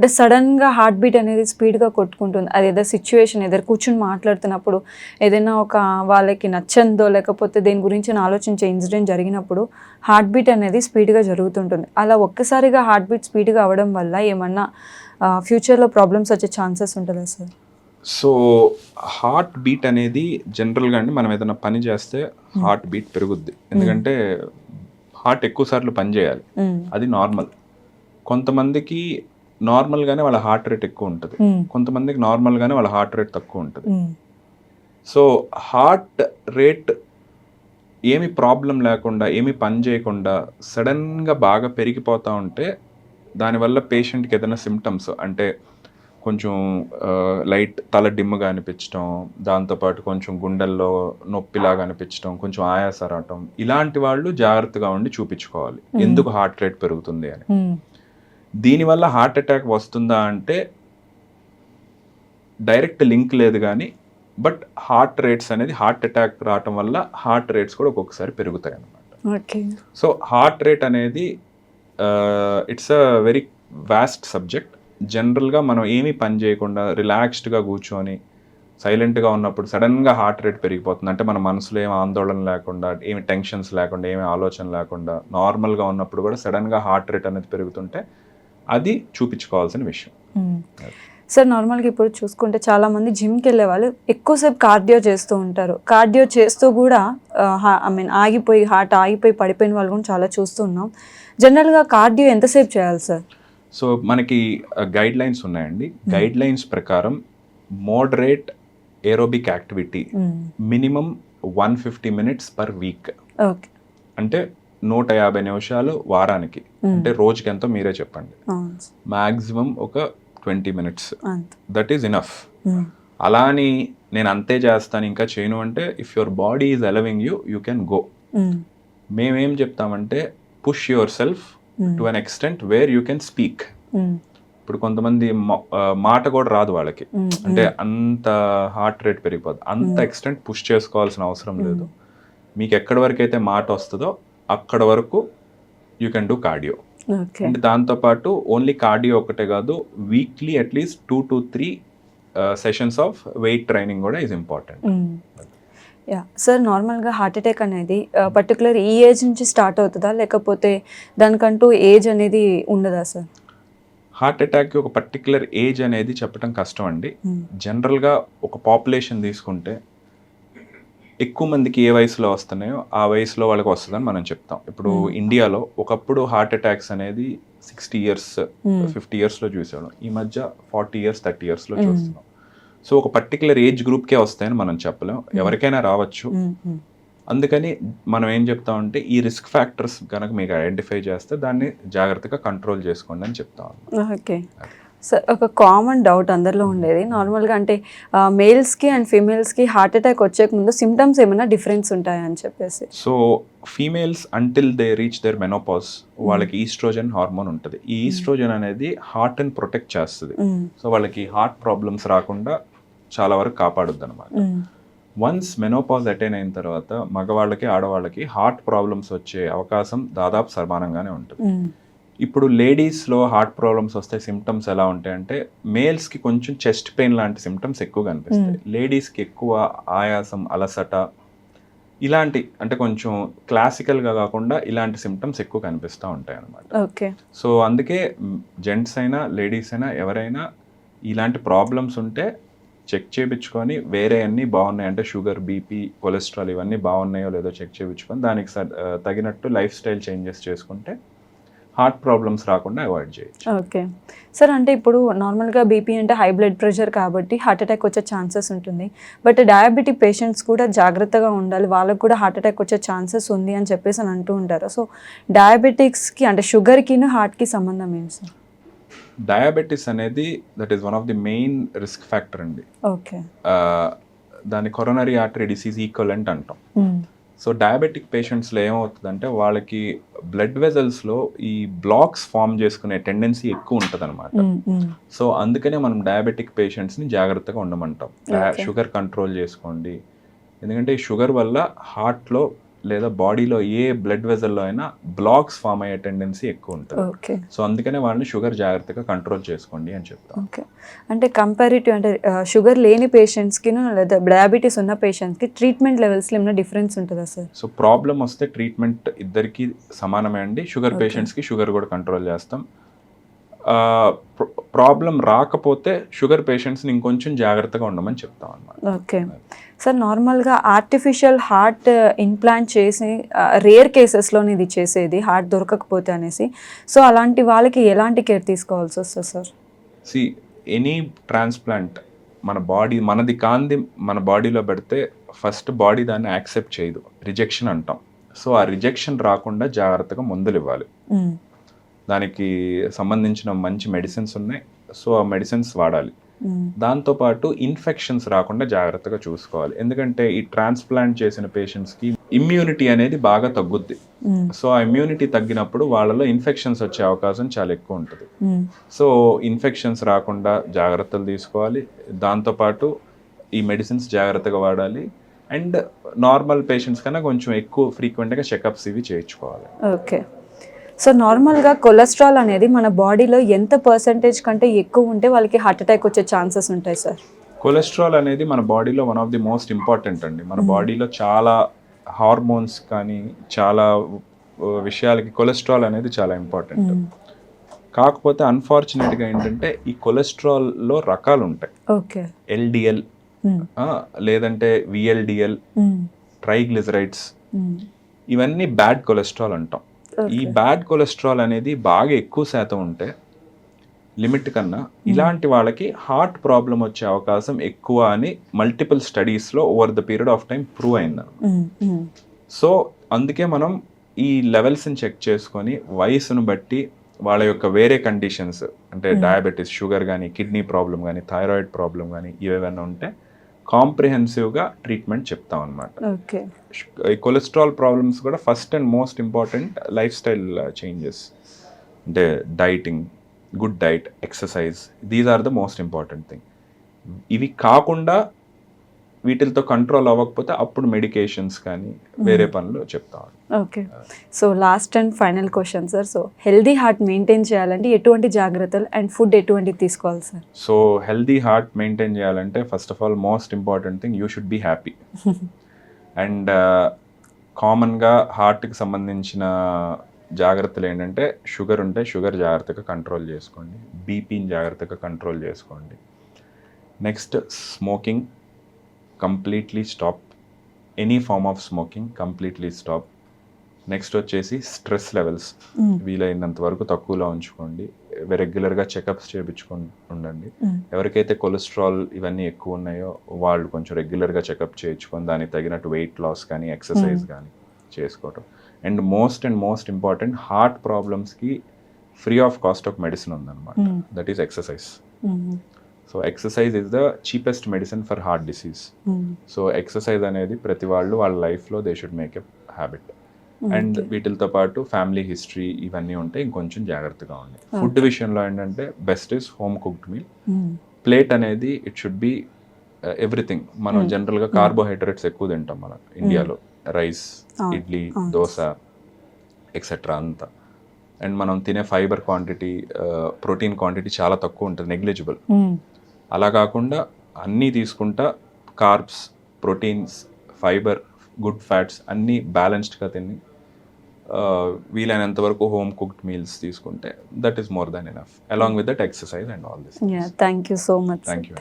అంటే సడన్గా heart beat అనేది స్పీడ్గా కొట్టుకుంటుంది. అది ఏదో సిచ్యువేషన్ ఎదురు కూర్చుని మాట్లాడుతున్నప్పుడు ఏదైనా ఒక వాళ్ళకి నచ్చందో లేకపోతే దేని గురించి ఆలోచించే ఇన్సిడెంట్ జరిగినప్పుడు హార్ట్ బీట్ అనేది స్పీడ్గా జరుగుతుంటుంది. అలా ఒక్కసారిగా హార్ట్ బీట్ స్పీడ్గా అవ్వడం వల్ల ఏమన్నా ఫ్యూచర్లో ప్రాబ్లమ్స్ వచ్చే ఛాన్సెస్ ఉంటుందా సార్? సో హార్ట్ బీట్ అనేది జనరల్గా అండి మనం ఏదైనా పని చేస్తే హార్ట్ బీట్ పెరుగుద్ది. ఎందుకంటే హార్ట్ ఎక్కువ సార్లు పని చేయాలి, అది నార్మల్. కొంతమందికి నార్మల్గానే వాళ్ళ హార్ట్ రేట్ ఎక్కువ ఉంటుంది, కొంతమందికి నార్మల్గానే వాళ్ళ హార్ట్ రేట్ తక్కువ ఉంటుంది. సో హార్ట్ రేట్ ఏమి ప్రాబ్లం లేకుండా ఏమి పని చేయకుండా సడన్గా బాగా పెరిగిపోతూ ఉంటే దానివల్ల పేషెంట్కి ఏదైనా సిమ్టమ్స్ అంటే కొంచెం లైట్ తల డిమ్గా అనిపించడం, దాంతోపాటు కొంచెం గుండెల్లో నొప్పిలాగా అనిపించడం, కొంచెం ఆయాస రావటం, ఇలాంటి వాళ్ళు జాగ్రత్తగా ఉండి చూపించుకోవాలి ఎందుకు హార్ట్ రేట్ పెరుగుతుంది అని. దీనివల్ల హార్ట్ అటాక్ వస్తుందా అంటే డైరెక్ట్ లింక్ లేదు కానీ బట్ హార్ట్ రేట్స్ అనేది హార్ట్ అటాక్ రావటం వల్ల హార్ట్ రేట్స్ కూడా ఒక్కొక్కసారి పెరుగుతాయి అన్నమాట. సో హార్ట్ రేట్ అనేది it's a very vast subject. జనరల్గా మనం ఏమీ పని చేయకుండా రిలాక్స్డ్గా కూర్చొని సైలెంట్గా ఉన్నప్పుడు సడన్గా హార్ట్ రేట్ పెరిగిపోతుంది అంటే మన మనసులో ఏమి ఆందోళన లేకుండా, ఏమి టెన్షన్స్ లేకుండా, ఏమి ఆలోచన లేకుండా నార్మల్గా ఉన్నప్పుడు కూడా సడన్గా హార్ట్ రేట్ అనేది పెరుగుతుంటే అది చూపించుకోవాల్సిన విషయం. సార్ నార్మల్గా ఇప్పుడు చూసుకుంటే చాలామంది జిమ్కి వెళ్ళే వాళ్ళు ఎక్కువసేపు కార్డియో చేస్తూ ఉంటారు. కార్డియో చేస్తూ కూడా ఆగిపోయి హార్ట్ ఆగిపోయి పడిపోయిన వాళ్ళు కూడా చాలా చూస్తూ ఉన్నాం. జనరల్గా కార్డియో ఎంతసేపు చేయాలి సార్? సో మనకి గైడ్ లైన్స్ ఉన్నాయండి. గైడ్ లైన్స్ ప్రకారం moderate aerobic activity minimum 150 minutes per week. అంటే 150 నిమిషాలు వారానికి. అంటే రోజుకి ఎంతో మీరే చెప్పండి. మ్యాక్సిమం ఒక 20 minutes, దట్ ఈస్ ఇనఫ్. అలా అని నేను అంతే చేస్తాను ఇంకా చేయను అంటే if your body is allowing you can go. మేమేం చెప్తామంటే push yourself to an extent where you can speak. ఇప్పుడు కొంతమంది మాట కూడా రాదు వాళ్ళకి, అంటే అంత హార్ట్ రేట్ పెరిగిపోతుంది. అంత ఎక్స్టెంట్ పుష్ చేసుకోవాల్సిన అవసరం లేదు. మీకు ఎక్కడి వరకు అయితే మాట వస్తుందో అక్కడ వరకు యూ కెన్ డూ కార్డియో. అంటే దాంతోపాటు ఓన్లీ కార్డియో ఒకటే కాదు, weekly at least 2 to 3 sessions of weight training కూడా ఈజ్ ఇంపార్టెంట్. సార్ నార్మల్గా హార్ట్ అటాక్ అనేది పర్టికులర్ ఈ ఏజ్ నుంచి స్టార్ట్ అవుతుందా లేకపోతే దానికంటూ ఏజ్ అనేది ఉండదా సార్? హార్ట్ అటాక్కి ఒక పర్టికులర్ ఏజ్ అనేది చెప్పడం కష్టం అండి. జనరల్గా ఒక పాపులేషన్ తీసుకుంటే ఎక్కువ మందికి ఏ వయసులో వస్తున్నాయో ఆ వయసులో వాళ్ళకి వస్తుందని మనం చెప్తాం. ఇప్పుడు ఇండియాలో ఒకప్పుడు హార్ట్ అటాక్స్ అనేది 60 years 50 yearsలో చూసాం, ఈ మధ్య 40 years 30 yearsలో చూస్తున్నాం. సో ఒక పర్టికులర్ ఏజ్ గ్రూప్కే వస్తాయని మనం చెప్పలేం, ఎవరికైనా రావచ్చు. అందుకని మనం ఏం చెప్తామంటే ఈ రిస్క్ ఫ్యాక్టర్స్ కనుక మీకు ఐడెంటిఫై చేస్తే దాన్ని జాగ్రత్తగా కంట్రోల్ చేసుకోండి అని చెప్తాం. ఓకే సార్, ఒక కామన్ డౌట్ అందరిలో ఉండేది నార్మల్గా అంటే మేల్స్కి అండ్ ఫీమేల్స్కి హార్ట్ అటాక్ వచ్చే ముందు సిమ్టమ్స్ ఏమైనా డిఫరెన్స్ ఉంటాయని చెప్పేసి. So females until they reach their menopause వాళ్ళకి ఈస్ట్రోజన్ హార్మోన్ ఉంటుంది. ఈ ఈస్ట్రోజన్ అనేది హార్ట్ని ప్రొటెక్ట్ చేస్తుంది. సో వాళ్ళకి హార్ట్ ప్రాబ్లమ్స్ రాకుండా చాలా వరకు కాపాడుద్ది అనమాట. వన్స్ మెనోపాజ్ అటైన్ అయిన తర్వాత మగవాళ్ళకి ఆడవాళ్ళకి హార్ట్ ప్రాబ్లమ్స్ వచ్చే అవకాశం దాదాపు సమానంగానే ఉంటుంది. ఇప్పుడు లేడీస్లో హార్ట్ ప్రాబ్లమ్స్ వస్తే సిమ్టమ్స్ ఎలా ఉంటాయంటే మేల్స్కి కొంచెం చెస్ట్ పెయిన్ లాంటి సిమ్టమ్స్ ఎక్కువగా అనిపిస్తాయి, లేడీస్కి ఎక్కువ ఆయాసం, అలసట, ఇలాంటి అంటే కొంచెం క్లాసికల్గా కాకుండా ఇలాంటి సిమ్టమ్స్ ఎక్కువ కనిపిస్తూ ఉంటాయి అన్నమాట. సో అందుకే జెంట్స్ అయినా లేడీస్ అయినా ఎవరైనా ఇలాంటి ప్రాబ్లమ్స్ ఉంటే చెక్ చేయించుకొని వేరే అన్నీ బాగున్నాయి అంటే షుగర్, బీపీ, కొలెస్ట్రాల్ ఇవన్నీ బాగున్నాయో లేదో చెక్ చేయించుకొని దానికి తగినట్టు లైఫ్ స్టైల్ చేంజెస్ చేసుకుంటే హార్ట్ ప్రాబ్లమ్స్ రాకుండా అవాయిడ్ చేయొచ్చు. ఓకే సార్, అంటే ఇప్పుడు నార్మల్గా బీపీ అంటే హై బ్లడ్ ప్రెషర్ కాబట్టి హార్ట్ అటాక్ వచ్చే ఛాన్సెస్ ఉంటుంది. బట్ డయాబెటిక్ పేషెంట్స్ కూడా జాగ్రత్తగా ఉండాలి, వాళ్ళకు కూడా హార్ట్ అటాక్ వచ్చే ఛాన్సెస్ ఉంది అని చెప్పేసి అని అంటూ ఉంటారు. సో డయాబెటిక్స్కి అంటే షుగర్కి హార్ట్కి సంబంధం ఏంటి సార్? డయాబెటీస్ అనేది that is one of the main risk factor అండి. ఓకే, దాన్ని కొరోనరీ ఆర్టరీ డిసీజ్ ఈక్వలెంట్ అంటాం. సో డయాబెటిక్ పేషెంట్స్లో ఏమవుతుందంటే వాళ్ళకి బ్లడ్ వెజల్స్లో ఈ బ్లాక్స్ ఫామ్ చేసుకునే టెండెన్సీ ఎక్కువ ఉంటుంది అనమాట. సో అందుకనే మనం డయాబెటిక్ పేషెంట్స్ని జాగ్రత్తగా ఉండమంటాం. షుగర్ కంట్రోల్ చేసుకోండి, ఎందుకంటే ఈ షుగర్ వల్ల హార్ట్లో లేదా బాడీలో ఏ బ్లడ్ వెజల్లో అయినా బ్లాక్స్ ఫామ్ అయ్యే టెండెన్సీ ఎక్కువ ఉంటుంది. ఓకే. సో అందుకనే వాళ్ళని షుగర్ జాగ్రత్తగా కంట్రోల్ చేసుకోండి అని చెప్తాం. ఓకే. అంటే కంపారిటివ్ అంటే షుగర్ లేని పేషెంట్స్కిను లేదా డయాబెటీస్ ఉన్న పేషెంట్స్కి ట్రీట్మెంట్ లెవెల్స్లో ఏమైనా డిఫరెన్స్ ఉంటుందా సార్? సో ప్రాబ్లం వస్తే ట్రీట్మెంట్ ఇద్దరికి సమానమే అండి. Sugar Okay. పేషెంట్స్కి షుగర్ కూడా కంట్రోల్ చేస్తాం. ప్రాబ్లం రాకపోతే షుగర్ పేషెంట్స్ని ఇంకొంచెం జాగ్రత్తగా ఉండమని చెప్తాం అన్నమాట. ఓకే. సార్ నార్మల్గా ఆర్టిఫిషియల్ హార్ట్ ఇంప్లాంట్ చేసి రేర్ కేసెస్లోనే ఇది చేసేది హార్ట్ దొరకకపోతే అనేసి. సో అలాంటి వాళ్ళకి ఎలాంటి కేర్ తీసుకోవాల్సి వస్తుంది సార్? సి ఎనీ ట్రాన్స్ప్లాంట్ మనది కాంది మన బాడీలో పెడితే ఫస్ట్ బాడీ దాన్ని యాక్సెప్ట్ చేయదు, రిజెక్షన్ అంటాం. సో ఆ రిజెక్షన్ రాకుండా జాగ్రత్తగా మందులు ఇవ్వాలి. మ్మ్. దానికి సంబంధించిన మంచి మెడిసిన్స్ ఉన్నాయి. సో ఆ మెడిసిన్స్ వాడాలి. మ్మ్. దాంతోపాటు ఇన్ఫెక్షన్స్ రాకుండా జాగ్రత్తగా చూసుకోవాలి. ఎందుకంటే ఈ ట్రాన్స్ప్లాంట్ చేసిన పేషెంట్స్కి ఇమ్యూనిటీ అనేది బాగా తగ్గుద్ది. మ్మ్. సో ఆ ఇమ్యూనిటీ తగ్గినప్పుడు వాళ్ళలో ఇన్ఫెక్షన్స్ వచ్చే అవకాశం చాలా ఎక్కువ ఉంటుంది. మ్మ్. సో ఇన్ఫెక్షన్స్ రాకుండా జాగ్రత్తలు తీసుకోవాలి. దాంతోపాటు ఈ మెడిసిన్స్ జాగ్రత్తగా వాడాలి. అండ్ నార్మల్ పేషెంట్స్ కన్నా కొంచెం ఎక్కువ ఫ్రీక్వెంట్గా చెకప్స్ ఇవి చేయించుకోవాలి. ఓకే. సో నార్మల్గా కొలెస్ట్రాల్ అనేది మన బాడీలో ఎంత పర్సంటేజ్ కంటే ఎక్కువ ఉంటే వాళ్ళకి హార్ట్ అటాక్ వచ్చే ఛాన్సెస్ ఉంటాయి సార్? కొలెస్ట్రాల్ అనేది మన బాడీలో one of the most important అండి. మన బాడీలో చాలా హార్మోన్స్ కానీ చాలా విషయాలకి కొలెస్ట్రాల్ అనేది చాలా ఇంపార్టెంట్. కాకపోతే అన్ఫార్చునేట్గా ఏంటంటే ఈ కొలెస్ట్రాల్లో రకాలు ఉంటాయి. ఓకే. ఎల్డిఎల్ లేదంటే విఎల్డిఎల్, ట్రైగ్లిజరైడ్స్, ఇవన్నీ బ్యాడ్ కొలెస్ట్రాల్ అంటాం. ఈ బ్యాడ్ కొలెస్ట్రాల్ అనేది బాగా ఎక్కువ శాతం ఉంటే లిమిట్ కన్నా ఇలాంటి వాళ్ళకి హార్ట్ ప్రాబ్లం వచ్చే అవకాశం ఎక్కువ అని మల్టిపుల్ స్టడీస్లో over the period of time prove అయిందన్నమాట. సో అందుకే మనం ఈ లెవెల్స్ని చెక్ చేసుకొని వయసును బట్టి వాళ్ళ యొక్క వేరే కండిషన్స్ అంటే డయాబెటీస్, షుగర్ కానీ, కిడ్నీ ప్రాబ్లం కానీ, థైరాయిడ్ ప్రాబ్లం కానీ ఇవేమైనా ఉంటే కాంప్రిహెన్సివ్గా ట్రీట్మెంట్ చెప్తాం అనమాట. ఓకే. ఈ కొలెస్ట్రాల్ ప్రాబ్లమ్స్ కూడా first and most important lifestyle changes అంటే dieting, good diet, exercise, these are the most important thing. ఇవి కాకుండా వీటితో కంట్రోల్ అవ్వకపోతే అప్పుడు మెడికేషన్స్ కానీ వేరే పనులు చెప్తాం. Okay. So last and final question sir. So healthy heart maintain చేయాలంటే ఎటువంటి జాగ్రత్తలు అండ్ ఫుడ్ ఎటువంటి తీసుకోవాలి sir? So healthy heart maintain చేయాలంటే first of all most important thing you should be happy. And కామన్గా హార్ట్కి సంబంధించిన జాగ్రత్తలు ఏంటంటే షుగర్ ఉంటే షుగర్ జాగ్రత్తగా కంట్రోల్ చేసుకోండి, బీపీని జాగ్రత్తగా కంట్రోల్ చేసుకోండి. Next smoking completely stop, any form of smoking completely stop. Next వచ్చేసి స్ట్రెస్ లెవెల్స్ వీలైనంత వరకు తక్కువలో ఉంచుకోండి. రెగ్యులర్గా చెకప్స్ చేయించుకొని ఉండండి. ఎవరికైతే కొలెస్ట్రాల్ ఇవన్నీ ఎక్కువ ఉన్నాయో వాళ్ళు కొంచెం రెగ్యులర్గా చెకప్ చేయించుకొని దానికి తగినట్టు వెయిట్ లాస్ కానీ ఎక్సర్సైజ్ కానీ చేసుకోవటం. అండ్ మోస్ట్ ఇంపార్టెంట్ హార్ట్ ప్రాబ్లమ్స్కి free of cost of medicine ఉందన్నమాట. That is exercise. So exercise is the cheapest medicine for heart disease. So exercise అనేది ప్రతి వాళ్ళు వాళ్ళ లైఫ్లో they should make a habit. And వీటితో పాటు ఫ్యామిలీ హిస్టరీ ఇవన్నీ ఉంటే ఇంకొంచెం జాగ్రత్తగా ఉంది. ఫుడ్ విషయంలో ఏంటంటే best is home cooked meal. Plate అనేది ఇట్ షుడ్ బి ఎవ్రీథింగ్. మనం జనరల్గా కార్బోహైడ్రేట్స్ ఎక్కువ తింటాం మన ఇండియాలో, రైస్, ఇడ్లీ, దోశ ఎక్సెట్రా అంతా. అండ్ మనం తినే ఫైబర్ క్వాంటిటీ, ప్రోటీన్ క్వాంటిటీ చాలా తక్కువ ఉంటుంది, నెగ్లిజిబుల్. అలా కాకుండా అన్నీ తీసుకుంటా carbs, proteins, fibre, good fats అన్నీ బ్యాలెన్స్డ్గా తిని వీలైనంత వరకు హోమ్ కుక్డ్ మీల్స్ తీసుకుంటే that is more than enough, along with that exercise and all this. Thank you so much. Thank you.